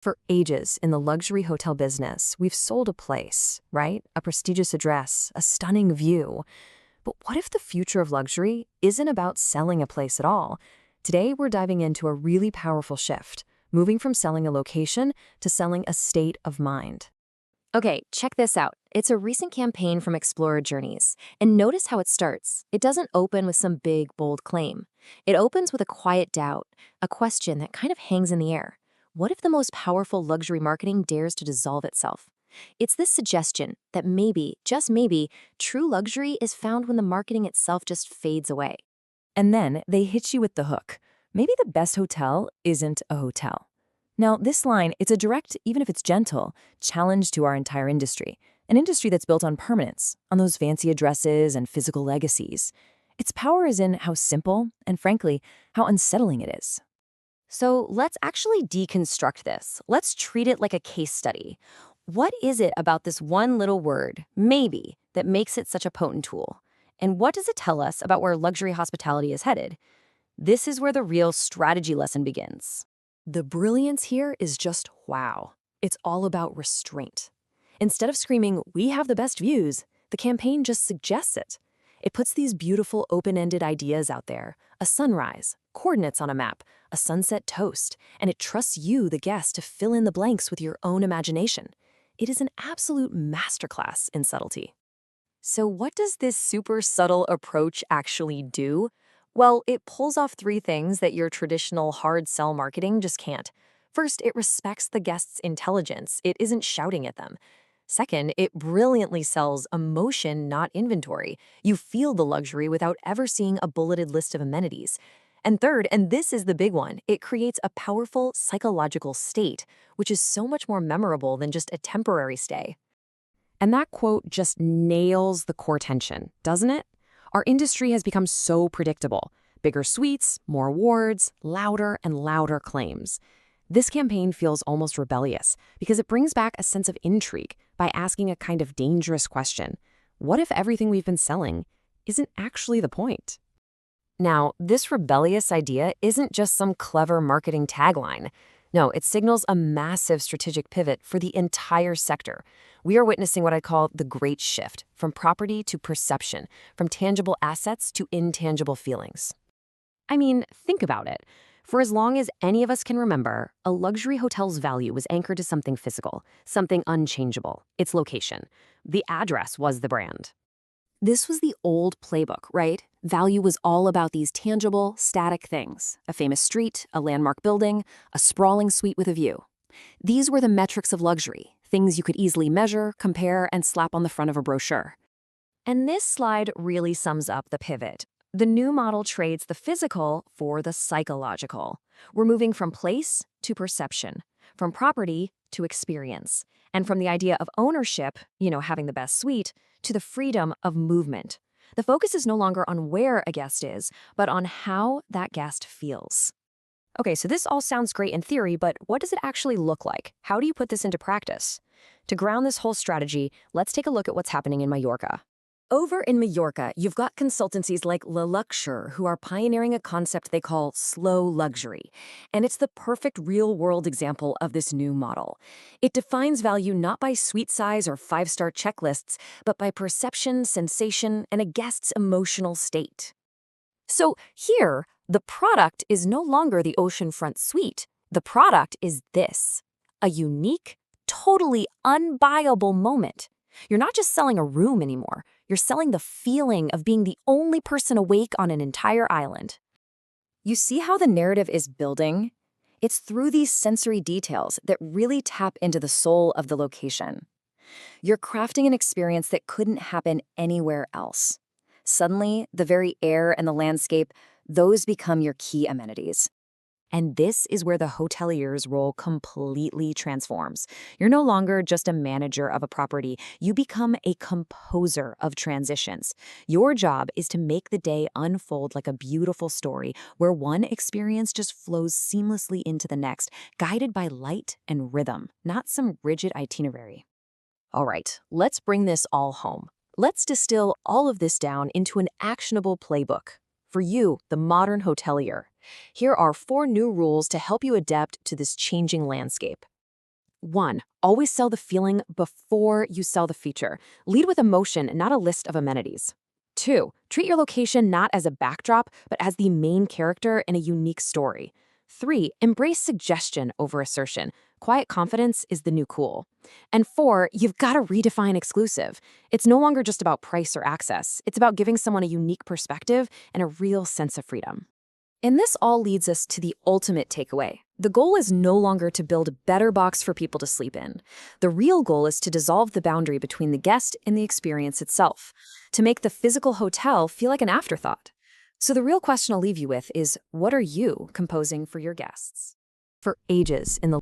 For ages in the luxury hotel business, we've sold a place, right? A prestigious address, a stunning view. But what if the future of luxury isn't about selling a place at all? Today, we're diving into a really powerful shift, moving from selling a location to selling a state of mind. Okay, check this out. It's a recent campaign from Explorer Journeys. And notice how it starts. It doesn't open with some big, bold claim. It opens with a quiet doubt, a question that kind of hangs in the air. What if the most powerful luxury marketing dares to dissolve itself? It's this suggestion that maybe, just maybe, true luxury is found when the marketing itself just fades away. And then they hit you with the hook. Maybe the best hotel isn't a hotel. Now, this line, it's a direct, even if it's gentle, challenge to our entire industry. An industry that's built on permanence, on those fancy addresses and physical legacies. Its power is in how simple and, frankly, how unsettling it is. So let's actually deconstruct this. Let's treat it like a case study. What is it about this one little word, maybe, that makes it such a potent tool? And what does it tell us about where luxury hospitality is headed? This is where the real strategy lesson begins. The brilliance here is just wow. It's all about restraint. Instead of screaming, "We have the best views," the campaign just suggests it. It puts these beautiful open-ended ideas out there, a sunrise, coordinates on a map, a sunset toast, and it trusts you, the guest, to fill in the blanks with your own imagination. It is an absolute masterclass in subtlety. So what does this super subtle approach actually do? Well, it pulls off three things that your traditional hard sell marketing just can't. First, it respects the guest's intelligence. It isn't shouting at them. Second, it brilliantly sells emotion, not inventory. You feel the luxury without ever seeing a bulleted list of amenities. And third, and this is the big one, it creates a powerful psychological state, which is so much more memorable than just a temporary stay. And that quote just nails the core tension, doesn't it? Our industry has become so predictable. Bigger suites, more awards, louder and louder claims. This campaign feels almost rebellious because it brings back a sense of intrigue by asking a kind of dangerous question. What if everything we've been selling isn't actually the point? Now, this rebellious idea isn't just some clever marketing tagline. No, it signals a massive strategic pivot for the entire sector. We are witnessing what I call the great shift, from property to perception, from tangible assets to intangible feelings. I mean, think about it. For as long as any of us can remember, a luxury hotel's value was anchored to something physical, something unchangeable, its location. The address was the brand. This was the old playbook, right? Value was all about these tangible, static things. A famous street, a landmark building, a sprawling suite with a view. These were the metrics of luxury, things you could easily measure, compare, and slap on the front of a brochure. And this slide really sums up the pivot. The new model trades the physical for the psychological. We're moving from place to perception, from property to experience, and from the idea of ownership, having the best suite, to the freedom of movement. The focus is no longer on where a guest is, but on how that guest feels. Okay, so this all sounds great in theory, but what does it actually look like? How do you put this into practice? To ground this whole strategy, let's take a look at what's happening in Mallorca. Over in Mallorca, you've got consultancies like Luxure who are pioneering a concept they call slow luxury. And it's the perfect real-world example of this new model. It defines value not by suite size or five-star checklists, but by perception, sensation, and a guest's emotional state. So here, the product is no longer the oceanfront suite. The product is this, a unique, totally unbuyable moment. You're not just selling a room anymore. You're selling the feeling of being the only person awake on an entire island. You see how the narrative is building? It's through these sensory details that really tap into the soul of the location. You're crafting an experience that couldn't happen anywhere else. Suddenly, the very air and the landscape, those become your key amenities. And this is where the hotelier's role completely transforms. You're no longer just a manager of a property. You become a composer of transitions. Your job is to make the day unfold like a beautiful story where one experience just flows seamlessly into the next, guided by light and rhythm, not some rigid itinerary. All right, let's bring this all home. Let's distill all of this down into an actionable playbook. For you, the modern hotelier, here are 4 new rules to help you adapt to this changing landscape. 1. Always sell the feeling before you sell the feature. Lead with emotion, not a list of amenities. 2. Treat your location not as a backdrop, but as the main character in a unique story. 3. Embrace suggestion over assertion. Quiet confidence is the new cool. And 4, you've got to redefine exclusive. It's no longer just about price or access. It's about giving someone a unique perspective and a real sense of freedom. And this all leads us to the ultimate takeaway. The goal is no longer to build a better box for people to sleep in. The real goal is to dissolve the boundary between the guest and the experience itself, to make the physical hotel feel like an afterthought. So the real question I'll leave you with is, what are you composing for your guests? For ages in the